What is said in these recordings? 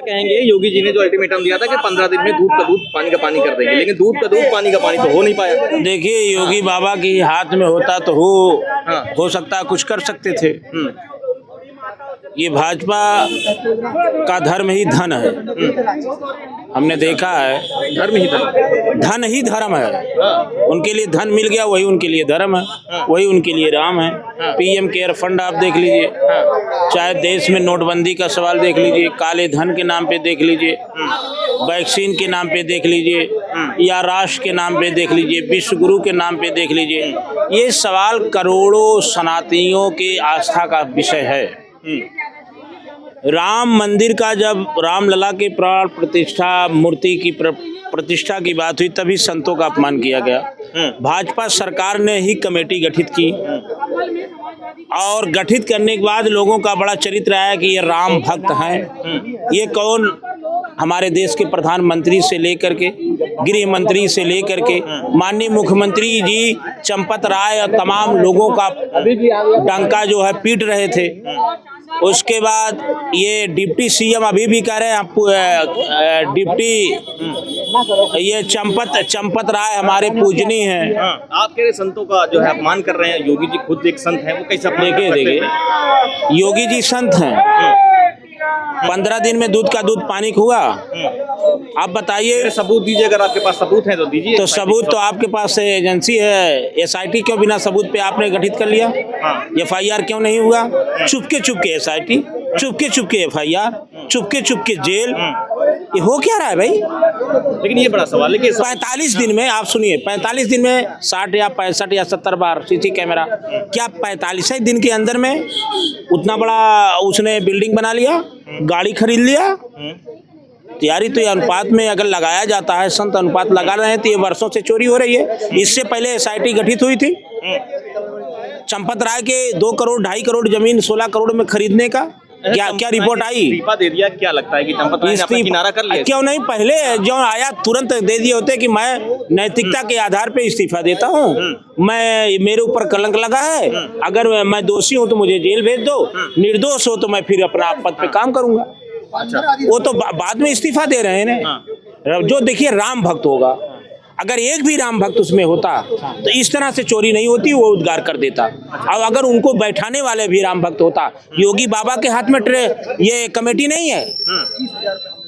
क्या कहेंगे, योगी जी ने जो अल्टीमेटम दिया था कि 15 दिन में दूध का दूध पानी का पानी कर देंगे, लेकिन दूध का दूध पानी का पानी तो हो नहीं पाया। देखिए, योगी बाबा की हाथ में होता तो हो सकता है कुछ कर सकते थे। ये भाजपा का धर्म ही धन है। हमने देखा है, धर्म ही धन ही धर्म है। उनके लिए धन मिल गया, वही उनके लिए धर्म है, वही उनके लिए राम है। पीएम केयर फंड आप देख लीजिए, चाहे देश में नोटबंदी का सवाल देख लीजिए, काले धन के नाम पे देख लीजिए, वैक्सीन के नाम पे देख लीजिए, या राष्ट्र के नाम पे देख लीजिए, विश्व गुरु के नाम पे देख लीजिए। ये सवाल करोड़ों सनातनियों के आस्था का विषय है। राम मंदिर का जब रामलला के प्राण प्रतिष्ठा, मूर्ति की प्रतिष्ठा की बात हुई, तभी संतों का अपमान किया गया। भाजपा सरकार ने ही कमेटी गठित की और गठित करने के बाद लोगों का बड़ा चरित्र आया कि ये राम भक्त हैं। ये कौन? हमारे देश के प्रधानमंत्री से लेकर के गृह मंत्री से लेकर के माननीय मुख्यमंत्री जी चंपत राय और तमाम लोगों का डंका जो है पीट रहे थे। उसके बाद ये डिप्टी सीएम अभी भी कह रहे हैं डिप्टी ये चंपत राय हमारे पूजनीय हैं। आप कह रहे संतों का जो है अपमान कर रहे हैं। योगी जी खुद एक संत है, वो कैसे अपने देखिए योगी जी संत हैं। 15 दिन में दूध का दूध पानी हुआ। आप बताइए, सबूत दीजिए, अगर आपके पास सबूत है तो दीजिए। तो सबूत तो आपके पास एजेंसी है, एसआईटी क्यों बिना सबूत पे आपने गठित कर लिया? एफआईआर क्यों नहीं हुआ? चुपके एसआईटी, चुपके एफआईआर, चुपके जेल। ये हो क्या रहा है भाई? लेकिन ये बड़ा सवाल है कि 45 दिन में, आप सुनिए, 45 दिन में 60 या 65 या 70 बार सीसी कैमरा, क्या 45 दिन के अंदर में उतना बड़ा उसने बिल्डिंग बना लिया, गाड़ी खरीद लिया? तैयारी तो ये अनुपात में अगर लगाया जाता है, संत अनुपात लगा रहे हैं, तो ये वर्षों से चोरी हो रही है। इससे पहले एसआईटी गठित हुई थी चंपत राय के 2 करोड़ 2.5 करोड़ जमीन 16 करोड़ में खरीदने का। क्या रिपोर्ट आई? इस्तीफा दे दिया। क्या लगता है कि चंपत राय ने अपना किनारा कर लिया? क्यों नहीं, पहले जो आया तुरंत दे दिए होते कि मैं नैतिकता के आधार पे इस्तीफा देता हूँ, मैं मेरे ऊपर कलंक लगा है, अगर मैं दोषी हूँ तो मुझे जेल भेज दो, निर्दोष हो तो मैं फिर अपना पद पे काम करूंगा। वो तो बाद में इस्तीफा दे रहे हैं। जो देखिए राम भक्त होगा, अगर एक भी राम भक्त उसमें होता तो इस तरह से चोरी नहीं होती, वो उद्गार कर देता। और अगर उनको बैठाने वाले भी राम भक्त होता, योगी बाबा के हाथ में ये कमेटी नहीं है।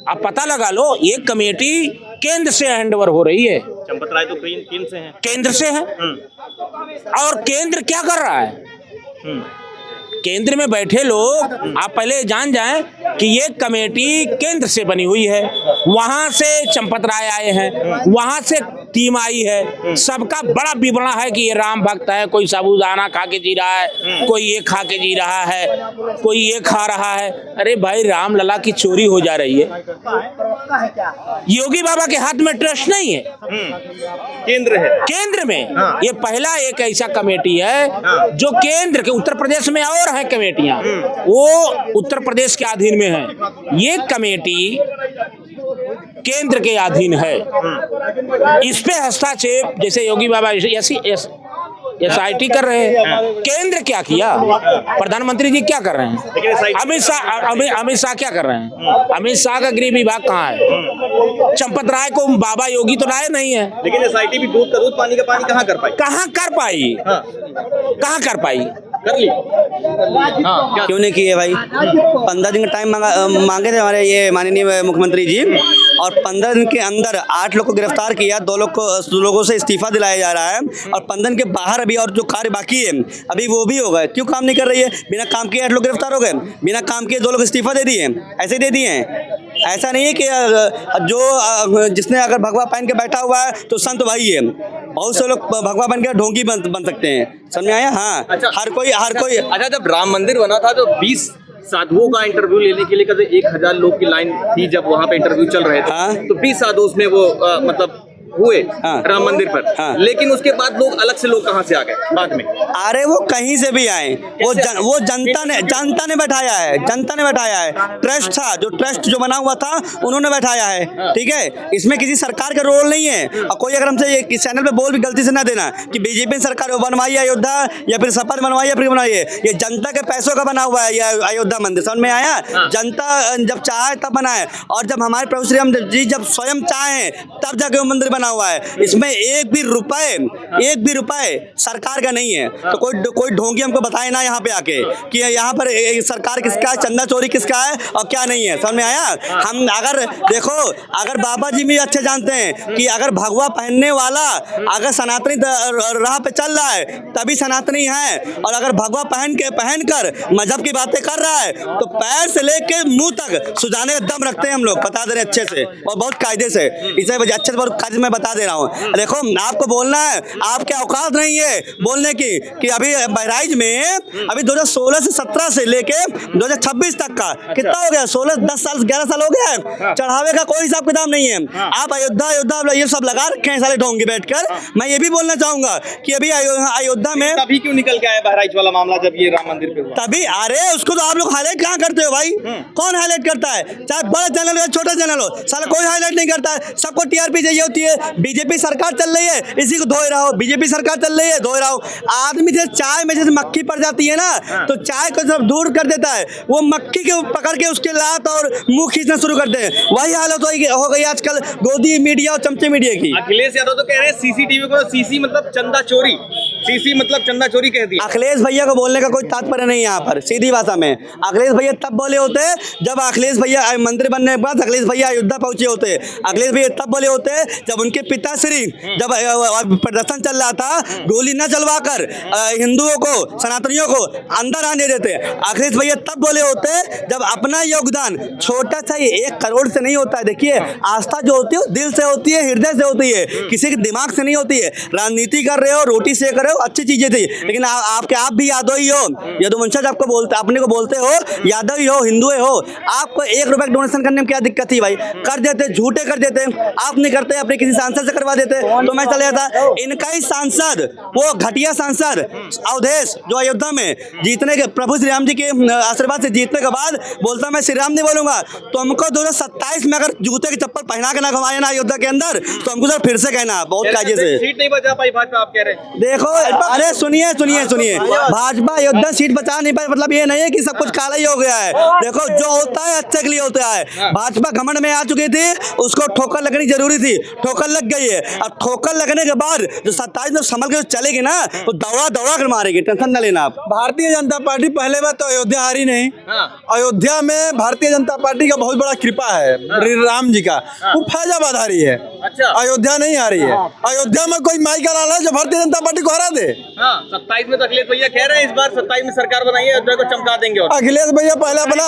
आप पता लगा लो, ये कमेटी केंद्र से हैंडओवर हो रही है। चंपत राय तो केंद्र से है। केंद्र से है। और केंद्र क्या कर रहा है? केंद्र में बैठे लोग, आप पहले जान जाएं कि ये कमेटी केंद्र से बनी हुई है। वहां से चंपत राय आए हैं, वहां से टीम आई है। सबका बड़ा विवरण है कि ये राम भक्त है, कोई साबूदाना खा के जी रहा है, कोई ये खा के जी रहा है, कोई ये खा रहा है। अरे भाई, रामलला की चोरी हो जा रही है। योगी बाबा के हाथ में ट्रस्ट नहीं है, केंद्र है। केंद्र में ये पहला एक ऐसा कमेटी है जो केंद्र के, उत्तर प्रदेश में और है कमेटियां, वो उत्तर प्रदेश के अधीन में है। ये कमेटी केंद्र के अधीन है। इस पे हस्तक्षेप जैसे योगी बाबा एसआईटी कर रहे हैं। केंद्र क्या किया? प्रधानमंत्री जी क्या कर रहे हैं? अमित शाह क्या कर रहे हैं? अमित शाह का गृह विभाग कहाँ है? चंपत राय को बाबा योगी तो लाए नहीं है। लेकिन एसआईटी भी दूध का दूध पानी का पानी कहाँ कर पाई? कहाँ कर पाई? कर ली। क्यों नहीं किए भाई? 15 दिन का टाइम मांगे थे हमारे ये माननीय मुख्यमंत्री जी, और 15 दिन के अंदर 8 लोग को गिरफ्तार किया, 2 लोगों से इस्तीफा दिलाया जा रहा है, और 15 दिन के बाहर अभी और जो कार्य बाकी है अभी वो भी हो गए। क्यों काम नहीं कर रही है? बिना काम किए 8 लोग गिरफ्तार हो गए, बिना काम किए 2 लोग इस्तीफा दे दिए, ऐसे दे दिए हैं। ऐसा नहीं है कि जो जिसने अगर भगवा पहन के बैठा हुआ है तो संत भाई है। बहुत से लोग भगवा पहन के ढोंगी बन सकते हैं, समझ में आया? हाँ, अच्छा, हर कोई अच्छा, जब राम मंदिर बना था तो 20 साधुओं का इंटरव्यू लेने के लिए कभी 1000 लोग की लाइन थी जब वहाँ पे इंटरव्यू चल रहे थे। हाँ? तो 20 साधु उसमें वो मतलब हुए हाँ। राम मंदिर पर, हाँ। लेकिन उसके बाद लोग अलग से लोग कहाँ से आ गए बाद में? अरे वो कहीं से भी आए, वो जनता ने बैठाया है, जनता ने बैठाया है। ट्रस्ट था, जो ट्रस्ट जो बना हुआ था उन्होंने बैठाया है, ठीक है। इसमें किसी सरकार का रोल नहीं है। और कोई अगर हमसे ये चैनल पे बोल भी गलती से ना देना कि बीजेपी सरकार वो बनवाई है अयोध्या या फिर शपथ बनवाई है फिर बनवाई है, ये जनता के पैसों का बना हुआ है ये अयोध्या मंदिर, समझ में आया? जनता जब चाहे तब बनाए, और जब हमारे प्रभु श्री राम जी जब स्वयं चाहे तब जाके वो मंदिर बना हुआ है। इसमें एक भी रुपए सरकार का नहीं है। तो कोई ढोंगी हमको बताए ना यहाँ पे आके कि यहाँ पर सरकार किसका है, चंदा चोरी किसका है और क्या नहीं है, समझ में आया? हम अगर देखो, अगर बाबा जी भी अच्छे जानते हैं कि अगर भगवा पहनने वाला अगर सनातनी राह पे चल रहा है तभी सनातनी है, और अगर भगवा पहनकर मजहब की बातें कर रहा है तो पैर से लेके मुंह तक सुझाने का दम रखते हैं हम लोग, बता दे रहे अच्छे से और बहुत कायदे से। इसे अच्छे से बहुत कायदे में बता दे रहा हूँ। देखो आपको बोलना है, आपके औकात नहीं है बोलने की कि अभी बहराइच में अभी 2016 से 17 से लेके 2026 तक का कितना हो गया, 10 साल 11 साल हो गया है, चढ़ावे का कोई हिसाब किताब नहीं है। आप अयोध्या ये सब लगा रखे हैं साले ढोंगी बैठकर। मैं ये भी बोलना चाहूंगा कि अभी अयोध्या में तभी क्यों निकल के आया बहराइच वाला मामला जब ये राम मंदिर पे हुआ? तभी, अरे उसको तो आप लोग हाईलाइट कहाँ करते हो भाई? कौन हाईलाइट करता है? चाहे बड़ा चैनल हो छोटा चैनल हो, साला कोई हाईलाइट नहीं करता है। सबको टीआरपी चाहिए होती है। बीजेपी सरकार चल रही है, इसी को धोए रहो। बीजेपी सरकार चल रही है, धोए रहो। आदमी जैसे चाय में जैसे मक्खी पड़ जाती है ना, तो चाय को सब दूर कर देता है, वो मक्खी के पकड़ के उसके लात और मुंह खींचना शुरू करते हैं। वही हालत हो गई आजकल गोदी मीडिया और चमचे मीडिया की। अखिलेश यादव तो कह रहे हैं सीसीटीवी को सीसी मतलब चंदा चोरी, सीसी मतलब चंदा चोरी कह दिया। अखिलेश भैया को बोलने का कोई तात्पर्य नहीं है यहाँ पर, सीधी भाषा में। अखिलेश भैया तब बोले होते जब अखिलेश भैया मंदिर बनने के बाद अखिलेश भैया अयोध्या पहुंचे होते। अखिलेश भैया तब बोले होते जब उनके पिताश्री जब प्रदर्शन चल रहा था, गोली न चलवा कर हिंदुओं को, सनातनियों को अंदर आने देते। अखिलेश भैया तब बोले होते जब अपना योगदान छोटा सा ही 1 करोड़ से नहीं होता है। देखिए, आस्था जो होती है दिल से होती है, हृदय से होती है, किसी के दिमाग से नहीं होती है। राजनीति कर रहे हो, रोटी सेक रहे हो, अच्छी चीजें थी, लेकिन आप भी यादव ही हो, यदुवंशज आपको बोलते, अपने को बोलते हो यादव ही हो, हिंदू हो। आपको 1 रुपए डोनेशन करने में क्या दिक्कत थी भाई? कर देते, झूठे कर देते। आप नहीं करते, अपने किसी सांसद से करवा देते तो मैं चले जाता। इनका ही सांसद, वो घटिया सांसद अवधेश जो अयोध्या में जीतने के प्रभु श्री राम जी के आशीर्वाद से जीतने के बाद बोलता मैं श्री राम नहीं बोलूंगा, तो हमको 2027 में अगर जूते की चप्पल पहना के ना घुमाए ना अयोध्या के अंदर तो हमको सर फिर से कहना बहुत कायदे से। सीट नहीं बचा पाई भाजपा, आप कह रहे हैं? देखो, अरे सुनिए भाजपा अयोध्या सीट बचा नहीं पाई, मतलब ये नहीं है कि सब कुछ काला ही हो गया है। देखो, जो होता है अच्छे के लिए होता है। भाजपा घमंड में आ चुकी थी, उसको ठोकर लगनी जरूरी थी, ठोकर लग गई है। अब ठोकर लगने के बाद जो 27 में संभल के चलेगी ना, तो दौड़ा कर मारेगी, टेंशन न लेना आप। भारतीय जनता पार्टी पहले बात तो अयोध्या हारी नहीं। अयोध्या में भारतीय जनता पार्टी का बहुत बड़ा कृपा है, राम जी का। वो फैजाबाद हारी है, अच्छा, अयोध्या नहीं हारी है। अयोध्या में कोई माई का लाला है जो भारतीय जनता पार्टी को हरा दे। 27 में तो अखिलेश भैया कह रहे हैं इस बार 27 में सरकार बनाई है, अयोध्या को चमका देंगे। और अखिलेश भैया पहले अपना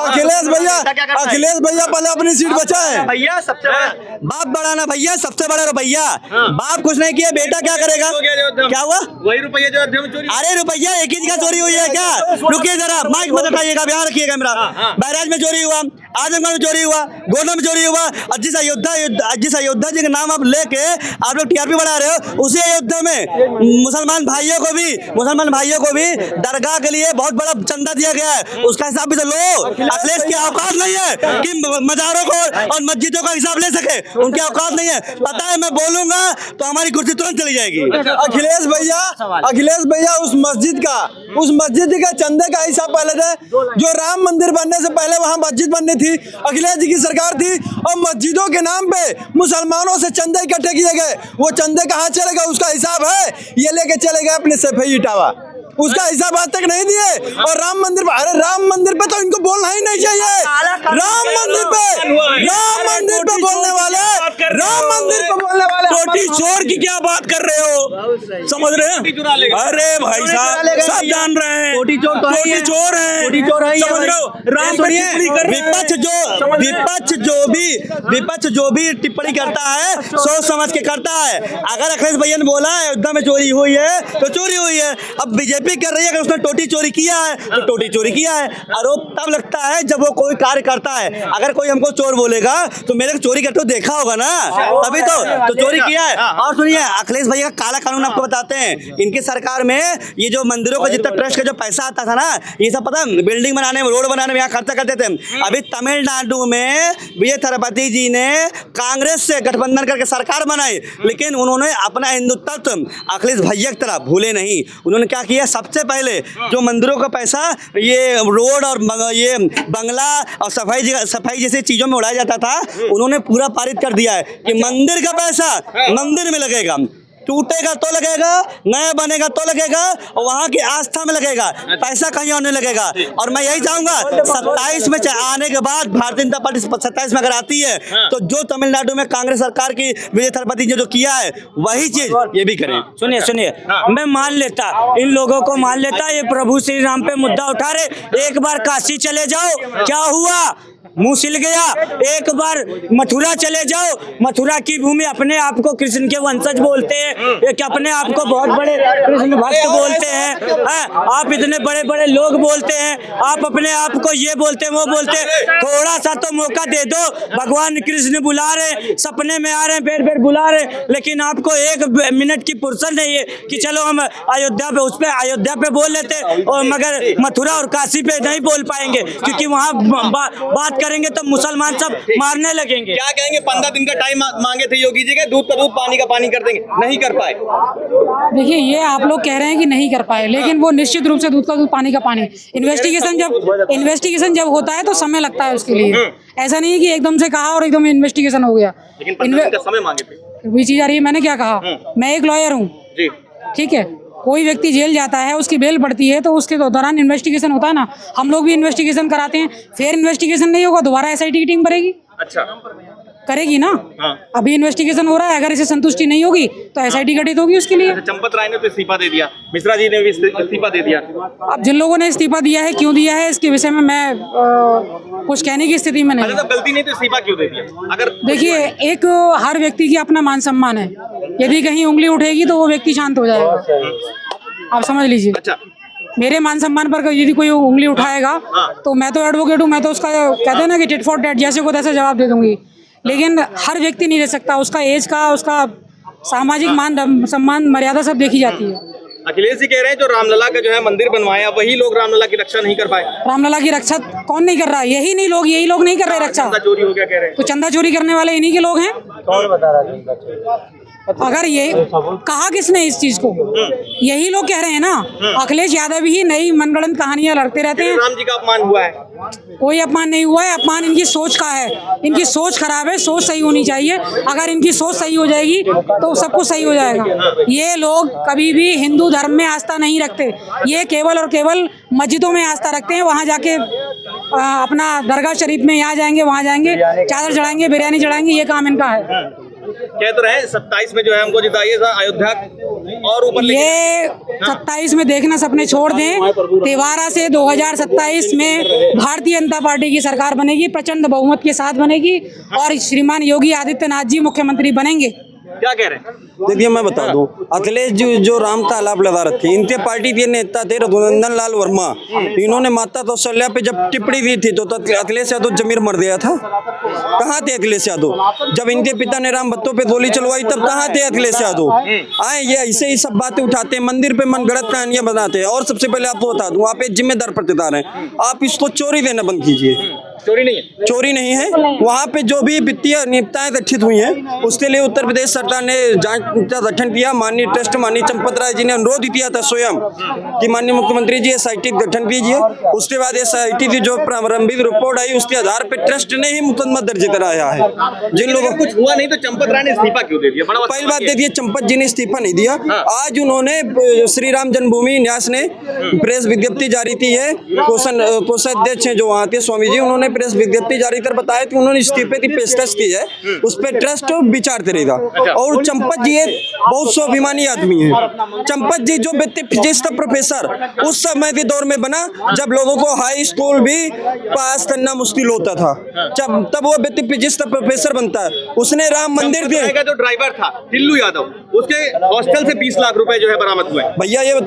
अखिलेश भैया पहले अपनी सीट बचाए। भैया सबसे बड़ा बाप बड़ा ना भैया, सबसे बड़ा भैया। बाप कुछ नहीं किया, बेटा क्या करेगा? क्या हुआ? वही रुपया जो अयोध्या में चोरी। अरे रुपया एक ही जगह चोरी हुई है क्या? रुकिए जरा, माइक मत उठाइएगा, ध्यान रखिएगा मेरा। बहराइच में चोरी हुआ, आजमगढ़ में चोरी हुआ, गोंडा में चोरी हुआ, और जिस अयोध्या जी का नाम आप लेके आप लोग टीआरपी बढ़ा रहे हो, उसी अयोध्या में मुसलमान भाइयों को भी दरगाह के लिए बहुत बड़ा चंदा दिया गया है, उसका हिसाब भी तो लो। अखिलेश की औकात नहीं है कि मजारों को और मस्जिदों का हिसाब ले सके, उनकी औकात नहीं है। पता है, मैं बोलूंगा तो हमारी कुर्सी तुरंत चली जाएगी। अखिलेश भैया उस मस्जिद का चंदे का हिसाब पहले थे। जो राम मंदिर बनने से पहले वहाँ मस्जिद बननी थी, अखिलेश जी की सरकार थी, और मस्जिदों के नाम पे मुसलमानों से चंदे इकट्ठे किए गए। वो चंदे कहाँ चलेगा, उसका हिसाब है, ये लेके चले गए अपने सफेद इटावा, उसका हिसाब आज तक नहीं दिए। और राम मंदिर पे, अरे राम मंदिर पे तो इनको बोलना ही नहीं चाहिए। राम मंदिर पे बोलने वाले रोटी चोर की क्या बात कर रहे हो? समझ रहे हैं? अरे भाई साहब सब जान रहे हैं, टोटी चोर तो है ही है। टोटी चोर है, टोटी चोर है ही है समझ भाई। रहे हो? राम पर टिप्पणी कर रहे हैं। विपक्ष जो भी टिप्पणी करता है सोच समझ के करता है। अगर अखिलेश भैया ने बोला अयोध्या में चोरी हुई है तो चोरी हुई है। अब बीजेपी कर रही है कि उसने टोटी चोरी किया है तो टोटी चोरी किया है। आरोप तब लगता है जब वो कोई कार्य करता है। अगर कोई हमको चोर बोलेगा तो मेरे को चोरी करते हुए देखा होगा ना, तभी तो चोरी किया है। और सुनिए, अखिलेश भैया का काला कानून आपको बताते हैं। इनकी सरकार में ये जो मंदिरों का जितना ट्रस्ट का जो पैसा आता था ना, ये सब पता है बिल्डिंग बनाने में, रोड बनाने में यहाँ खर्चा करते थे। अभी तमिलनाडु में विजय थालापति जी ने कांग्रेस से गठबंधन करके सरकार बनाई, लेकिन उन्होंने अपना हिंदुत्व अखिलेश भैया की तरह भूले नहीं। उन्होंने क्या किया, सबसे पहले जो मंदिरों का पैसा ये रोड और ये बंगला और सफाई जैसी चीजों में उड़ाया जाता था, उन्होंने पूरा पारित कर दिया है कि मंदिर का पैसा मंदिर में लगेगा। टूटेगा तो लगेगा, नया बनेगा तो लगेगा, और वहाँ की आस्था में लगेगा, पैसा कहीं और नहीं लगेगा। और मैं यही चाहूंगा 27 में आने के बाद भारतीय जनता पार्टी 27 में अगर आती है तो जो तमिलनाडु में कांग्रेस सरकार की विजय थालापति ने जो किया है वही चीज ये भी करें। सुनिए, मैं मान लेता, इन लोगों को मान लेता, ये प्रभु श्री राम पे मुद्दा उठा रहे। एक बार काशी चले जाओ, क्या हुआ, मुंह सिल गया। एक बार मथुरा चले जाओ, मथुरा की भूमि अपने आप को कृष्ण के वंशज बोलते हैं, एक अपने आप को बहुत बड़े कृष्ण भक्त बोलते हैं। आप इतने बड़े बड़े लोग बोलते हैं, आप अपने आप को ये बोलते हैं वो बोलते हैं। थोड़ा सा तो मौका दे दो। भगवान कृष्ण बुला रहे, सपने में आ रहे हैं, बेर बेर बुला रहे, लेकिन आपको एक मिनट की फुर्सत नहीं है कि चलो हम अयोध्या पे बोल लेते, और मगर मथुरा और काशी पे नहीं बोल पाएंगे, क्योंकि वहाँ बात करेंगे तो मुसलमान सब मारने लगेंगे। क्या कहेंगे? 15 दिन का टाइम मांगे थे योगी जी के, दूध का दूध पानी का पानी कर देंगे, नहीं कर पाए। देखिए, ये आप लोग कह रहे हैं कि नहीं कर पाए, लेकिन वो निश्चित रूप से दूध का दूध पानी का पानी। इन्वेस्टिगेशन जब होता है तो समय लगता है उसके लिए। ऐसा नहीं है कि एकदम से कहा और एकदम इन्वेस्टिगेशन हो गया। लेकिन 15 दिन का समय मांगे थे। वही चीज आ रही है, मैंने क्या कहा, मैं एक लॉयर हूँ, ठीक है। कोई व्यक्ति जेल जाता है, उसकी बेल पड़ती है, तो उसके दौरान इन्वेस्टिगेशन होता है ना। हम लोग भी इन्वेस्टिगेशन कराते हैं, फिर इन्वेस्टिगेशन नहीं होगा दोबारा एसआईटी की टीम करेगी। अच्छा, करेगी ना। हाँ। अभी इन्वेस्टिगेशन हो रहा है, अगर इसे संतुष्टि नहीं होगी तो एसआईटी गठित होगी उसके लिए। चंपत राय ने तो इस्तीफा दे दिया, मिश्रा जी ने भी इस्तीफा दे दिया। अब जिन लोगों ने इस्तीफा दिया है, क्यों दिया है, इसके विषय में मैं कुछ कहने की स्थिति में नहीं। अगर गलती नहीं तो इस्तीफा क्यों दे दिया? अगर देखिए, एक हर व्यक्ति की अपना मान सम्मान है। यदि कहीं उंगली उठेगी तो वो व्यक्ति शांत हो जाएगा, आप समझ लीजिए। अच्छा, मेरे मान सम्मान पर यदि कोई उंगली उठाएगा तो मैं तो एडवोकेट हूँ, मैं तो उसका कहते हैं ना कि टिट फॉर टैट, जैसे को तैसे जवाब दे दूंगी। लेकिन हर व्यक्ति नहीं दे सकता, उसका एज का, उसका सामाजिक मान सम्मान मर्यादा सब देखी जाती है। अखिलेश जी कह रहे हैं जो रामलला का जो है मंदिर बनवाया, वही लोग रामलला की रक्षा नहीं कर पाए। रामलला की रक्षा कौन नहीं कर रहा है? यही लोग नहीं कर रहे रक्षा। चंदा चोरी हो गया कह रहे हैं। तो चंदा चोरी करने वाले इन्हीं के लोग हैं। कौन बता रहा है? अगर ये कहा किसने इस चीज को? यही लोग कह रहे हैं ना। अखिलेश यादव ही नई मनगढ़ंत कहानियां लड़ते रहते हैं। राम जी का अपमान हुआ है? कोई अपमान नहीं हुआ है, अपमान इनकी सोच का है। इनकी सोच खराब है, सोच सही होनी चाहिए। अगर इनकी सोच सही हो जाएगी तो सब कुछ सही हो जाएगा। ये लोग कभी भी हिंदू धर्म में आस्था नहीं रखते, ये केवल और केवल मस्जिदों में आस्था रखते हैं। वहाँ जाके अपना दरगाह शरीफ में यहाँ जाएंगे, वहाँ जाएंगे, चादर चढ़ाएंगे, बिरयानी चढ़ाएंगे, ये काम इनका है। कह तो रहे 27 में जो है हमको जिताइए, अयोध्या और ऊपर ये 27 में देखना सपने छोड़ दें। तिवारा से 2027 में भारतीय जनता पार्टी की सरकार बनेगी, प्रचंड बहुमत के साथ बनेगी, और श्रीमान योगी आदित्यनाथ जी मुख्यमंत्री बनेंगे। क्या कह रहे हैं? देखिए, मैं बता दूं, अखिलेश जो राम तालाब लगा रखे, इनके पार्टी के नेता थे रघुनंदन लाल वर्मा। इन्होंने माता कौशल्या पे जब टिप्पणी दी थी तो अखिलेश यादव जमीर मर गया था। कहाँ थे अखिलेश यादव? जब इनके पिता ने राम भक्तों पे गोली चलवाई तब कहाँ थे अखिलेश यादव? आए ये ऐसे ही सब बातें उठाते हैं, मंदिर पे मनगढ़ंत कहानियां बनाते हैं। और सबसे पहले आपको बता दूं, आप एक जिम्मेदार प्रतिदार हैं, आप इसको चोरी देना बंद कीजिए। चोरी नहीं है? चोरी नहीं है। वहाँ पे जो भी वित्तीय नियुक्ताएं गठित हुई हैं, उसके लिए उत्तर प्रदेश सरकार ने जांच का गठन किया। माननीय ट्रस्ट माननीय चंपत राय जी ने अनुरोध किया था स्वयं कि माननीय मुख्यमंत्री जी एसआईटी गठन कीजिए। उसके बाद एसआईटी की जो प्रारंभिक रिपोर्ट आई, उसके आधार पर ट्रस्ट ने ही मुकदमा दर्ज कराया है। जिन लोगों कुछ हुआ नहीं तो चंपत राय ने इस्तीफा क्यों दे दिया? पहली बात दे दिया, चंपत जी ने इस्तीफा नहीं दिया। आज उन्होंने श्री राम जन्मभूमि न्यास ने प्रेस विज्ञप्ति जारी की है। कोषाध्यक्ष हैं जो वहाँ के स्वामी जी, उन्होंने प्रेस विज्ञप्ति जारी कर बताया कि उन्होंने इस्तीफे की पेशकश की है, उस पर ट्रस्ट विचारते रहेगा। और चंपत जी एक बहुत स्वाभिमानी आदमी है। चंपत जी जो व्यक्ति फिजिक्स का प्रोफेसर उस समय के दौर में बना जब लोगों को हाई स्कूल भी पास करना मुश्किल होता था, तब वो व्यक्ति फिजिक्स का प्रोफेसर बनता है। उसने राम मंदिर का जो ड्राइवर था टिल्लू यादव, उसके हॉस्टल से 20 लाख रुपए जो है बरामद हुए। भैया ये